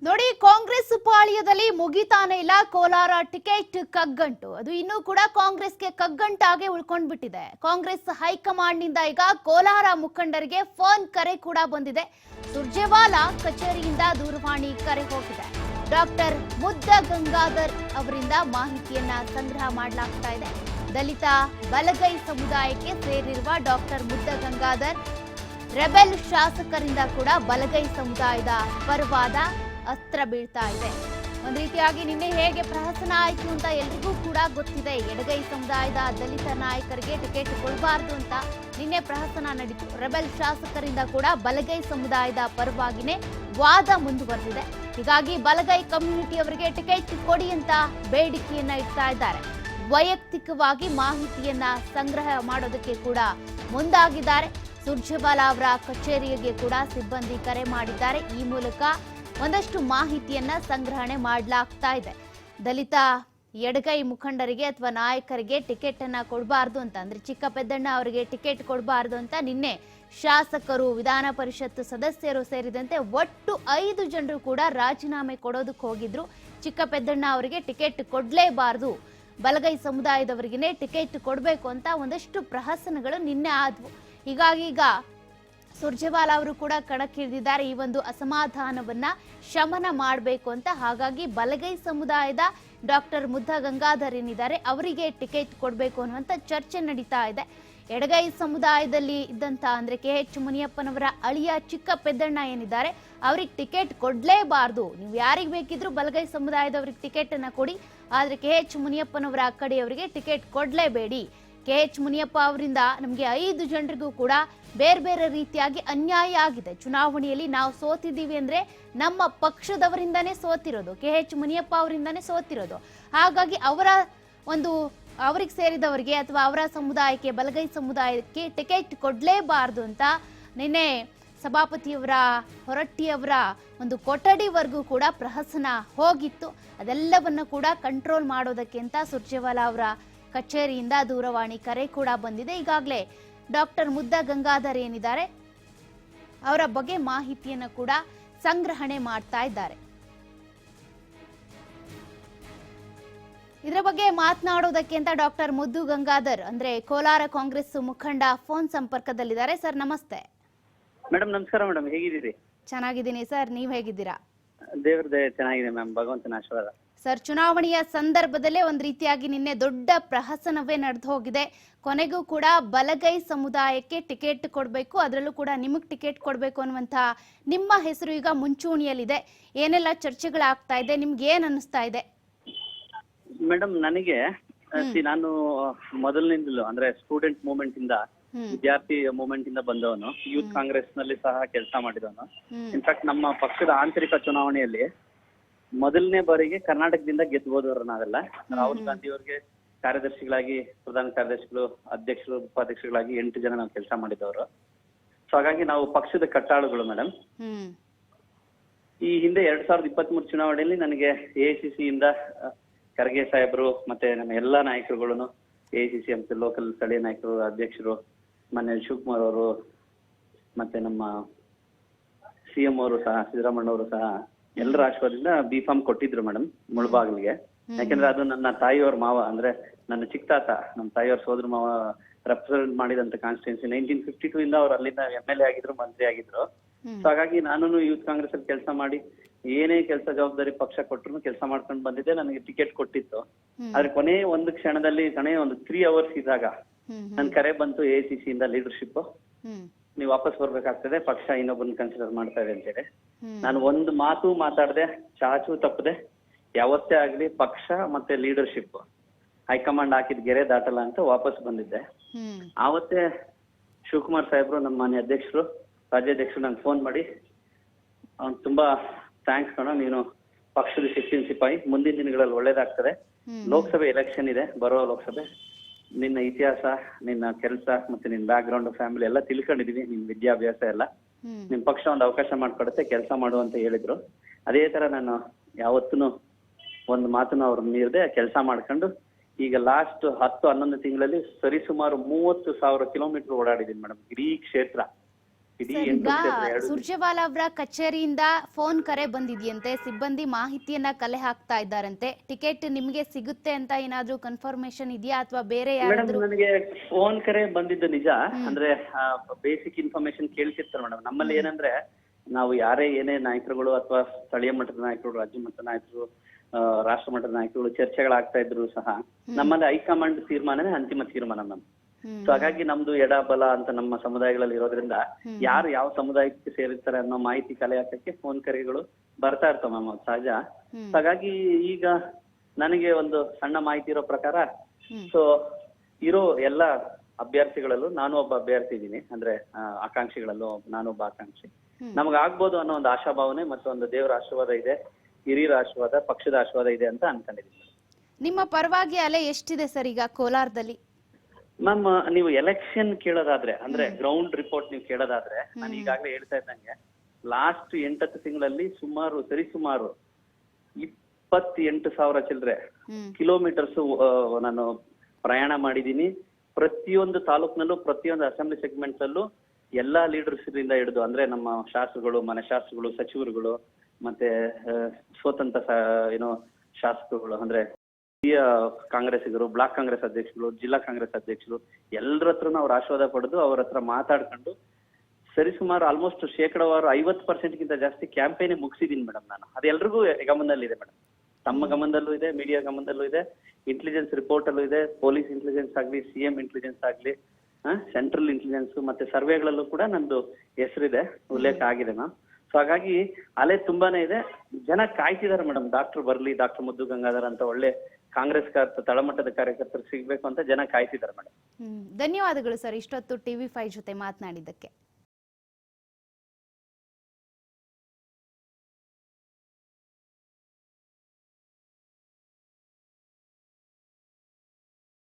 ನೋಡಿ, ಕಾಂಗ್ರೆಸ್ ಪಾಳ್ಯದಲ್ಲಿ ಮುಗಿತಾನೆ ಇಲ್ಲ. ಕೋಲಾರ ಟಿಕೆಟ್ ಕಗ್ಗಂಟು. ಅದು ಇನ್ನೂ ಕೂಡ ಕಾಂಗ್ರೆಸ್ಗೆ ಕಗ್ಗಂಟಾಗೆ ಉಳ್ಕೊಂಡ್ಬಿಟ್ಟಿದೆ. ಕಾಂಗ್ರೆಸ್ ಹೈಕಮಾಂಡ್ ನಿಂದ ಈಗ ಕೋಲಾರ ಮುಖಂಡರಿಗೆ ಫೋನ್ ಕರೆ ಕೂಡ ಬಂದಿದೆ. ಸುರ್ಜೇವಾಲಾ ಕಚೇರಿಯಿಂದ ದೂರವಾಣಿ ಕರೆ ಹೋಗಿದೆ. ಡಾಕ್ಟರ್ ಮುದ್ದ ಗಂಗಾಧರ್ ಅವರಿಂದ ಮಾಹಿತಿಯನ್ನ ಸಂಗ್ರಹ ಮಾಡಲಾಗ್ತಾ ಇದೆ. ದಲಿತ ಬಲಗೈ ಸಮುದಾಯಕ್ಕೆ ಸೇರಿರುವ ಡಾಕ್ಟರ್ ಮುದ್ದ ಗಂಗಾಧರ್ ರೆಬೆಲ್ ಶಾಸಕರಿಂದ ಕೂಡ ಬಲಗೈ ಸಮುದಾಯದ ಪರವಾದ ಅಸ್ತ್ರ ಬೀಳ್ತಾ ಇದೆ. ಒಂದ್ ರೀತಿಯಾಗಿ ನಿನ್ನೆ ಹೇಗೆ ಪ್ರಹಸನ ಆಯ್ತು ಅಂತ ಎಲ್ರಿಗೂ ಕೂಡ ಗೊತ್ತಿದೆ. ಎಡಗೈ ಸಮುದಾಯದ ದಲಿತ ನಾಯಕರಿಗೆ ಟಿಕೆಟ್ ಕೊಡಬಾರ್ದು ಅಂತ ನಿನ್ನೆ ಪ್ರಹಸನ ನಡೀತು. ರೆಬೆಲ್ ಶಾಸಕರಿಂದ ಕೂಡ ಬಲಗೈ ಸಮುದಾಯದ ಪರವಾಗಿನೇ ವಾದ ಮುಂದುವರೆದಿದೆ. ಹೀಗಾಗಿ ಬಲಗೈ ಕಮ್ಯುನಿಟಿಯವರಿಗೆ ಟಿಕೆಟ್ ಕೊಡಿ ಅಂತ ಬೇಡಿಕೆಯನ್ನ ಇಡ್ತಾ ಇದ್ದಾರೆ. ವೈಯಕ್ತಿಕವಾಗಿ ಮಾಹಿತಿಯನ್ನ ಸಂಗ್ರಹ ಮಾಡೋದಕ್ಕೆ ಕೂಡ ಮುಂದಾಗಿದ್ದಾರೆ. ಸುರ್ಜೇವಾಲಾ ಅವರ ಕಚೇರಿಗೆ ಕೂಡ ಸಿಬ್ಬಂದಿ ಕರೆ ಮಾಡಿದ್ದಾರೆ. ಈ ಮೂಲಕ ಒಂದಷ್ಟು ಮಾಹಿತಿಯನ್ನ ಸಂಗ್ರಹಣೆ ಮಾಡಲಾಗ್ತಾ ಇದೆ. ದಲಿತ ಎಡಗೈ ಮುಖಂಡರಿಗೆ ಅಥವಾ ನಾಯಕರಿಗೆ ಟಿಕೆಟ್ ಅನ್ನ ಕೊಡಬಾರ್ದು ಅಂತ, ಅಂದ್ರೆ ಚಿಕ್ಕ ಪೆದ್ದಣ್ಣ ಅವರಿಗೆ ಟಿಕೆಟ್ ಕೊಡಬಾರ್ದು ಅಂತ ನಿನ್ನೆ ಶಾಸಕರು, ವಿಧಾನ ಪರಿಷತ್ ಸದಸ್ಯರು ಸೇರಿದಂತೆ ಒಟ್ಟು 5 ಜನರು ಕೂಡ ರಾಜೀನಾಮೆ ಕೊಡೋದಕ್ಕೆ ಹೋಗಿದ್ರು. ಚಿಕ್ಕ ಪೆದ್ದಣ್ಣ ಅವರಿಗೆ ಟಿಕೆಟ್ ಕೊಡ್ಲೇಬಾರ್ದು, ಬಲಗೈ ಸಮುದಾಯದವರಿಗೇ ಟಿಕೆಟ್ ಕೊಡಬೇಕು ಅಂತ ಒಂದಷ್ಟು ಪ್ರಹಸನಗಳು ನಿನ್ನೆ ಆದ್ವು. ಹೀಗಾಗಿ ಈಗ ಸುರ್ಜೇವಾಲಾ ಅವರು ಕೂಡ ಕಣಕ್ಕಿಳಿದಿದ್ದಾರೆ. ಈ ಒಂದು ಅಸಮಾಧಾನವನ್ನ ಶಮನ ಮಾಡಬೇಕು ಅಂತ. ಹಾಗಾಗಿ ಬಲಗೈ ಸಮುದಾಯದ ಡಾಕ್ಟರ್ ಮುದ್ದ ಗಂಗಾಧರ್ ಏನಿದ್ದಾರೆ ಅವರಿಗೆ ಟಿಕೆಟ್ ಕೊಡಬೇಕು ಅನ್ನುವಂಥ ಚರ್ಚೆ ನಡೀತಾ ಇದೆ. ಎಡಗೈ ಸಮುದಾಯದಲ್ಲಿ ಇದ್ದಂತ ಅಂದ್ರೆ KH ಮುನಿಯಪ್ಪನವರ ಅಳಿಯ ಚಿಕ್ಕ ಪೆದ್ದಣ್ಣ ಏನಿದ್ದಾರೆ ಅವ್ರಿಗೆ ಟಿಕೆಟ್ ಕೊಡ್ಲೇಬಾರ್ದು, ನೀವು ಯಾರಿಗೆ ಬೇಕಿದ್ರು ಬಲಗೈ ಸಮುದಾಯದವ್ರಿಗೆ ಟಿಕೆಟ್ ಅನ್ನ ಕೊಡಿ, ಆದ್ರೆ KH ಮುನಿಯಪ್ಪನವರ ಕಡೆಯವರಿಗೆ ಟಿಕೆಟ್ ಕೊಡ್ಲೇಬೇಡಿ. KH ಮುನಿಯಪ್ಪ ಅವರಿಂದ ನಮಗೆ 5 ಜನರಿಗೂ ಕೂಡ ಬೇರೆ ಬೇರೆ ರೀತಿಯಾಗಿ ಅನ್ಯಾಯ ಆಗಿದೆ. ಚುನಾವಣೆಯಲ್ಲಿ ನಾವು ಸೋತಿದ್ದೀವಿ ಅಂದ್ರೆ ನಮ್ಮ ಪಕ್ಷದವರಿಂದಾನೇ ಸೋತಿರೋದು, KH ಮುನಿಯಪ್ಪ ಅವರಿಂದಾನೇ ಸೋತಿರೋದು. ಹಾಗಾಗಿ ಅವರಿಗೆ ಸೇರಿದವರಿಗೆ ಅಥವಾ ಅವರ ಸಮುದಾಯಕ್ಕೆ, ಬಲಗೈ ಸಮುದಾಯಕ್ಕೆ ಟಿಕೆಟ್ ಕೊಡ್ಲೇಬಾರ್ದು ಅಂತ ನಿನ್ನೆ ಸಭಾಪತಿಯವರ ಹೊರಟ್ಟಿಯವರ ಒಂದು ಕೊಠಡಿವರೆಗೂ ಕೂಡ ಪ್ರಹಸನ ಹೋಗಿತ್ತು. ಅದೆಲ್ಲವನ್ನು ಕೂಡ ಕಂಟ್ರೋಲ್ ಮಾಡೋದಕ್ಕೆ ಅಂತ ಸುರ್ಜೇವಾಲಾ ಅವರ ಕಚೇರಿಯಿಂದ ದೂರವಾಣಿ ಕರೆ ಕೂಡ ಬಂದಿದೆ. ಈಗಾಗಲೇ ಡಾಕ್ಟರ್ ಮುದ್ದ ಗಂಗಾಧರ್ ಏನಿದ್ದಾರೆ ಅವರ ಬಗ್ಗೆ ಮಾಹಿತಿಯನ್ನು ಕೂಡ ಸಂಗ್ರಹಣೆ ಮಾಡ್ತಾ ಇದ್ದಾರೆ. ಇದರ ಬಗ್ಗೆ ಮಾತನಾಡೋದಕ್ಕೆ ಅಂತ ಡಾಕ್ಟರ್ ಮುದ್ದು ಗಂಗಾಧರ್ ಅಂದ್ರೆ ಕೋಲಾರ ಕಾಂಗ್ರೆಸ್ ಮುಖಂಡ ಫೋನ್ ಸಂಪರ್ಕದಲ್ಲಿದ್ದಾರೆ. ಸರ್ ನಮಸ್ತೆ. ಮೇಡಮ್ ನಮಸ್ಕಾರ. ಮೇಡಮ್ ಹೇಗಿದ್ದೀರಿ? ಚೆನ್ನಾಗಿದ್ದೀನಿ ಸರ್, ನೀವ್ ಹೇಗಿದ್ದೀರಾ? ದೇವ್ರ ದಯೆ ಚೆನ್ನಾಗಿದೆ ಮ್ಯಾಮ್, ಭಗವಂತನ ಆಶೀರ್ವಾದ. ಸರ್, ಚುನಾವಣೆಯ ಸಂದರ್ಭದಲ್ಲೇ ಒಂದ್ ರೀತಿಯಾಗಿ ನಿನ್ನೆ ದೊಡ್ಡ ಪ್ರಹಸನವೇ ನಡೆದು ಹೋಗಿದೆ. ಕೊನೆಗೂ ಕೂಡ ಬಲಗೈ ಸಮುದಾಯಕ್ಕೆ ಟಿಕೆಟ್ ಕೊಡಬೇಕು, ಅದರಲ್ಲೂ ಕೂಡ ನಿಮಗ್ ಟಿಕೆಟ್ ಕೊಡಬೇಕು ಅನ್ನುವಂತ ನಿಮ್ಮ ಹೆಸರು ಈಗ ಮುಂಚೂಣಿಯಲ್ಲಿದೆ. ಏನೆಲ್ಲ ಚರ್ಚೆಗಳಾಗ್ತಾ ಇದೆ, ನಿಮ್ಗೆ ಏನ್ ಅನಿಸ್ತಾ ಇದೆ? ಮೇಡಮ್ ನನಗೆ ನಾನು ಮೊದಲಿನಿಂದಲೂ ಅಂದ್ರೆ ಸ್ಟೂಡೆಂಟ್ ಮೂವ್ಮೆಂಟ್ ಇಂದ, ವಿದ್ಯಾರ್ಥಿ ಮೂವ್ಮೆಂಟ್ ಇಂದ ಬಂದವನು, ಯೂತ್ ಕಾಂಗ್ರೆಸ್ ನಲ್ಲಿ ಸಹ ಕೆಲಸ ಮಾಡಿದವನು. ಇನ್ಫ್ಯಾಕ್ಟ್ ನಮ್ಮ ಪಕ್ಷದ ಆಂತರಿಕ ಚುನಾವಣೆಯಲ್ಲಿ ಮೊದಲನೇ ಬಾರಿಗೆ ಕರ್ನಾಟಕದಿಂದ ಗೆದ್ದೋದವ್ರು ನಾವೆಲ್ಲ. ರಾಹುಲ್ ಗಾಂಧಿ ಅವರಿಗೆ ಕಾರ್ಯದರ್ಶಿಗಳಾಗಿ, ಪ್ರಧಾನ ಕಾರ್ಯದರ್ಶಿಗಳು, ಅಧ್ಯಕ್ಷರು, ಉಪಾಧ್ಯಕ್ಷಗಳಾಗಿ 8 ಜನ ನಾವು ಕೆಲಸ ಮಾಡಿದವರು. ಸೊ ಹಾಗಾಗಿ ನಾವು ಪಕ್ಷದ ಕಟ್ಟಾಳುಗಳು ಮೇಡಮ್. ಈ ಹಿಂದೆ 2023 ಚುನಾವಣೆಯಲ್ಲಿ ನನಗೆ AICC ಇಂದ ಖರ್ಗೆ ಸಾಹೇಬರು ಮತ್ತೆ ನಮ್ಮ ಎಲ್ಲಾ ನಾಯಕರುಗಳನ್ನು, AICC ಅಂತ ಲೋಕಲ್ ಸ್ಥಳೀಯ ನಾಯಕರು, ಅಧ್ಯಕ್ಷರು, ಮೊನ್ನೆ ಶಿವಕುಮಾರ್ ಅವರು ಮತ್ತೆ ನಮ್ಮ CM ಅವರು ಸಹ, ಸಿದ್ದರಾಮಣ್ಣ ಅವರು ಸಹ ಎಲ್ಲರ ಆಶೀರ್ವಾದದಿಂದ B.Pharm ಕೊಟ್ಟಿದ್ರು ಮೇಡಮ್ ಮುಳಬಾಗಿಲಿಗೆ. ಯಾಕಂದ್ರೆ ಅದು ನನ್ನ ತಾಯಿಯವ್ರ ಮಾವ, ಅಂದ್ರೆ ನನ್ನ ಚಿಕ್ಕ ತಾತ, ನಮ್ಮ ತಾಯಿಯವ್ರ ಸೋದರ ಮಾವ ರೆಪ್ರೆಸೆಂಟ್ ಮಾಡಿದಂತ ಕಾನ್ಸ್ಟಿಟ್ಯೂನ್ಸಿ. 1952 ಇಂದ ಅವ್ರು ಅಲ್ಲಿಂದ MLA ಆಗಿದ್ರು, ಮಂತ್ರಿ ಆಗಿದ್ರು. ಸೊ ಹಾಗಾಗಿ ನಾನು ಯೂತ್ ಕಾಂಗ್ರೆಸ್ ಅಲ್ಲಿ ಕೆಲಸ ಮಾಡಿ ಏನೇ ಕೆಲಸ ಜವಾಬ್ದಾರಿ ಪಕ್ಷ ಕೊಟ್ಟರು ಕೆಲಸ ಮಾಡ್ಕೊಂಡು ಬಂದಿದ್ದೆ. ನನಗೆ ಟಿಕೆಟ್ ಕೊಟ್ಟಿತ್ತು. ಆದ್ರೆ ಕೊನೆ ಒಂದು ಕ್ಷಣದಲ್ಲಿ, ಒಂದು 3 ಅವರ್ಸ್ ಇದ್ದಾಗ ನನ್ ಕರೆ ಬಂತು AICC ಇಂದ ಲೀಡರ್ಶಿಪ್, ನೀವು ವಾಪಸ್ ಬರ್ಬೇಕಾಗ್ತದೆ, ಪಕ್ಷ ಇನ್ನೊಬ್ಬರನ್ನ ಕನ್ಸಿಡರ್ ಮಾಡ್ತಾ ಇದೆ ಅಂತೇಳಿ. ನಾನು ಒಂದು ಮಾತು ಮಾತಾಡದೆ, ಚಾಚು ತಪ್ಪದೆ, ಯಾವತ್ತೇ ಆಗ್ಲಿ ಪಕ್ಷ ಮತ್ತೆ ಲೀಡರ್ಶಿಪ್ ಹೈಕಮಾಂಡ್ ಹಾಕಿದ ಗೆರೆ ದಾಟಲ್ಲ ಅಂತ ವಾಪಸ್ ಬಂದಿದ್ದೆ. ಆವತ್ತೇ ಶಿವಕುಮಾರ್ ಸಾಹೇಬ್ರು, ನಮ್ಮ ಮನೆ ಅಧ್ಯಕ್ಷರು, ರಾಜ್ಯಾಧ್ಯಕ್ಷರು ನಂಗೆ ಫೋನ್ ಮಾಡಿ, ಅವ್ನು ತುಂಬಾ ಥ್ಯಾಂಕ್ಸ್ ಕಣ, ನೀನು ಪಕ್ಷದ ಶಿಸ್ತಿನ ಸಿಪಾಯಿ, ಮುಂದಿನ ದಿನಗಳಲ್ಲಿ ಒಳ್ಳೇದಾಗ್ತದೆ, ಲೋಕಸಭೆ ಎಲೆಕ್ಷನ್ ಇದೆ, ಬರೋ ಲೋಕಸಭೆ, ನಿನ್ನ ಇತಿಹಾಸ, ನಿನ್ನ ಕೆಲಸ ಮತ್ತೆ ನಿನ್ನ ಬ್ಯಾಕ್ ಗ್ರೌಂಡ್, ಫ್ಯಾಮಿಲಿ ಎಲ್ಲ ತಿಳ್ಕೊಂಡಿದೀವಿ, ನಿನ್ ವಿದ್ಯಾಭ್ಯಾಸ ಎಲ್ಲ, ನಿಮ್ ಪಕ್ಷ ಒಂದು ಅವಕಾಶ ಮಾಡ್ಕೊಡುತ್ತೆ, ಕೆಲಸ ಮಾಡು ಅಂತ ಹೇಳಿದ್ರು. ಅದೇ ತರ ನಾನು ಯಾವತ್ತೂ ಒಂದು ಮಾತನ್ನು ಅವ್ರು ಮೀರದೆ ಕೆಲಸ ಮಾಡ್ಕೊಂಡು ಈಗ ಲಾಸ್ಟ್ 10-11 ತಿಂಗಳಲ್ಲಿ ಸರಿಸುಮಾರು 30,000 ಕಿಲೋಮೀಟರ್ ಓಡಾಡಿದೀನಿ ಮೇಡಮ್. ಇಡೀ ಕ್ಷೇತ್ರ ಇಡೀ ಸರ್, 8 ಈಗ ಕ್ಷೇತ್ರ 2 ಸುರ್ಜೇವಾಲಾ ಅವರ ಕಚೇರಿಯಿಂದ ಫೋನ್ ಕರೆ ಬಂದಿದೆಯಂತೆ, ಸಿಬ್ಬಂದಿ ಮಾಹಿತಿಯನ್ನ ಕಲೆ ಹಾಕ್ತಾ ಇದ್ದಾರಂತೆ. ಟಿಕೆಟ್ ನಿಮಗೆ ಸಿಗುತ್ತೆ ಅಂತ ಏನಾದ್ರೂ ಕನ್ಫರ್ಮೇಶನ್ ಇದೆಯಾ ಅಥವಾ ಬೇರೆ ಮೇಡಮ್ ಯಾರಾದ್ರೂ? ನನಗೆ ಫೋನ್ ಕರೆ ಬಂದಿದ್ದು ನಿಜ. ಅಂದ್ರೆ ಬೇಸಿಕ್ ಇನ್ಫಾರ್ಮೇಶನ್ ಕೇಳ್ತಿರ್ತಾರೆ ಮೇಡಮ್. ನಮ್ಮಲ್ಲಿ ಏನಂದ್ರೆ ನಾವು ಯಾರೇ ಏನೇ ನಾಯಕರುಗಳು ಅಥವಾ ಸ್ಥಳೀಯ ಮಟ್ಟದ ನಾಯಕರು, ರಾಜ್ಯ ಮಟ್ಟದ ನಾಯಕರು, ರಾಷ್ಟ್ರ ಮಟ್ಟದ ನಾಯಕರುಗಳು ಚರ್ಚೆಗಳಾಗ್ತಾ ಇದ್ರು ಸಹ ನಮ್ಮಲ್ಲಿ ಹೈಕಮಾಂಡ್ ತೀರ್ಮಾನನೇ ಅಂತಿಮ ತೀರ್ಮಾನ ನಮ್ದು. ಸೊ ಹಾಗಾಗಿ ನಮ್ದು ಎಡ ಬಲ ಅಂತ ನಮ್ಮ ಸಮುದಾಯಗಳಲ್ಲಿ ಇರೋದ್ರಿಂದ ಯಾರು ಯಾವ ಸಮುದಾಯಕ್ಕೆ ಸೇರಿರ್ತಾರೆ ಅನ್ನೋ ಮಾಹಿತಿ ಕಲೆ ಹಾಕಕ್ಕೆ ಫೋನ್ ಕರೆಗಳು ಬರ್ತಾ ಇರ್ತಾವ ಮ್ಯಾಮ್, ಅದು ಸಹಜ. ಹಾಗಾಗಿ ಈಗ ನನಗೆ ಒಂದು ಸಣ್ಣ ಮಾಹಿತಿ ಇರೋ ಪ್ರಕಾರ ಸೊ ಇರೋ ಎಲ್ಲ ಅಭ್ಯರ್ಥಿಗಳಲ್ಲೂ ನಾನು ಒಬ್ಬ ಅಭ್ಯರ್ಥಿ ಇದ್ದೀನಿ, ಅಂದ್ರೆ ಆಕಾಂಕ್ಷಿಗಳಲ್ಲೂ ನಾನೊಬ್ಬ ಆಕಾಂಕ್ಷಿ. ನಮಗಾಗ್ಬೋದು ಅನ್ನೋ ಒಂದು ಆಶಾಭಾವನೆ ಮತ್ತು ಒಂದು ದೇವರ ಆಶೀರ್ವಾದ ಇದೆ, ಹಿರಿಯರ ಆಶೀರ್ವಾದ, ಪಕ್ಷದ ಆಶೀರ್ವಾದ ಇದೆ ಅಂತ ಅನ್ಕೊಂಡಿದ್ದೀನಿ. ನಿಮ್ಮ ಪರವಾಗಿ ಅಲೆ ಎಷ್ಟಿದೆ ಸರ್ ಈಗ ಕೋಲಾರದಲ್ಲಿ? ಮ್ಯಾಮ್ ನೀವು ಎಲೆಕ್ಷನ್ ಕೇಳೋದಾದ್ರೆ, ಅಂದ್ರೆ ಗ್ರೌಂಡ್ ರಿಪೋರ್ಟ್ ನೀವು ಕೇಳೋದಾದ್ರೆ, ನಾನು ಈಗಾಗಲೇ ಹೇಳ್ತಾ ಇದ್ದಂಗೆ ಲಾಸ್ಟ್ 8 ತಿಂಗಳಲ್ಲಿ ಸರಿಸುಮಾರು 28,000 ಚಿಲ್ಲರೆ ಕಿಲೋಮೀಟರ್ಸ್ ನಾನು ಪ್ರಯಾಣ ಮಾಡಿದ್ದೀನಿ. ಪ್ರತಿಯೊಂದು ತಾಲೂಕಿನಲ್ಲೂ, ಪ್ರತಿಯೊಂದು ಅಸೆಂಬ್ಲಿ ಸೆಗ್ಮೆಂಟ್ಸ್ ಅಲ್ಲೂ ಎಲ್ಲಾ ಲೀಡರ್ಸ್ ಇಂದ ಹಿಡಿದು, ಅಂದ್ರೆ ನಮ್ಮ ಶಾಸಕರು, ಮನೆ ಶಾಸಕರು, ಸಚಿವರುಗಳು, ಮತ್ತೆ ಸ್ವತಂತ್ರ ಶಾಸಕರುಗಳು, ಅಂದ್ರೆ ಹಿರಿಯ ಕಾಂಗ್ರೆಸ್ಸಿಗರು, ಬ್ಲಾಕ್ ಕಾಂಗ್ರೆಸ್ ಅಧ್ಯಕ್ಷರು, ಜಿಲ್ಲಾ ಕಾಂಗ್ರೆಸ್ ಅಧ್ಯಕ್ಷರು, ಎಲ್ಲರ ಹತ್ರನೂ ಅವ್ರ ಆಶೀರ್ವಾದ ಪಡೆದು ಅವ್ರ ಹತ್ರ ಮಾತಾಡ್ಕೊಂಡು ಸರಿಸುಮಾರು ಆಲ್ಮೋಸ್ಟ್ ಶೇಕಡವಾರು 50% ಜಾಸ್ತಿ ಕ್ಯಾಂಪೇನ್ ಮುಗಿಸಿದೀನಿ ಮೇಡಮ್ ನಾನು. ಅದು ಎಲ್ರಿಗೂ ಗಮನದಲ್ಲಿದೆ ಮೇಡಮ್, ತಮ್ಮ ಗಮನದಲ್ಲೂ ಇದೆ, ಮೀಡಿಯಾ ಗಮನದಲ್ಲೂ ಇದೆ, ಇಂಟೆಲಿಜೆನ್ಸ್ ರಿಪೋರ್ಟ್ ಅಲ್ಲೂ ಇದೆ, ಪೊಲೀಸ್ ಇಂಟೆಲಿಜೆನ್ಸ್ ಆಗ್ಲಿ, ಸಿಎಂ ಇಂಟೆಲಿಜೆನ್ಸ್ ಆಗ್ಲಿ, ಸೆಂಟ್ರಲ್ ಇಂಟೆಲಿಜೆನ್ಸ್ ಮತ್ತೆ ಸರ್ವೆಗಳಲ್ಲೂ ಕೂಡ ನಂದು ಹೆಸರಿದೆ, ಉಲ್ಲೇಖ ಆಗಿದೆ ಮ್ಯಾಮ್. ಸೊ ಹಾಗಾಗಿ ಅಲೆ ತುಂಬಾನೇ ಇದೆ, ಜನ ಕಾಯ್ತಿದ್ದಾರೆ ಮೇಡಮ್. ಡಾಕ್ಟರ್ ಬರ್ಲಿ, ಡಾಕ್ಟರ್ ಮುದ್ದು ಗಂಗಾಧರ್ ಅಂತ ಒಳ್ಳೆ ಕಾಂಗ್ರೆಸ್ ತಳಮಟ್ಟದ ಕಾರ್ಯಕರ್ತರು ಸಿಗ್ಬೇಕು ಅಂತ ಜನ ಕಾಯ್ತಿದ್ದಾರೆ ಮೇಡಮ್. ಧನ್ಯವಾದಗಳು ಸರ್, ಇಷ್ಟೊತ್ತು TV5 ಜೊತೆ ಮಾತನಾಡಿದ್ದಕ್ಕೆ.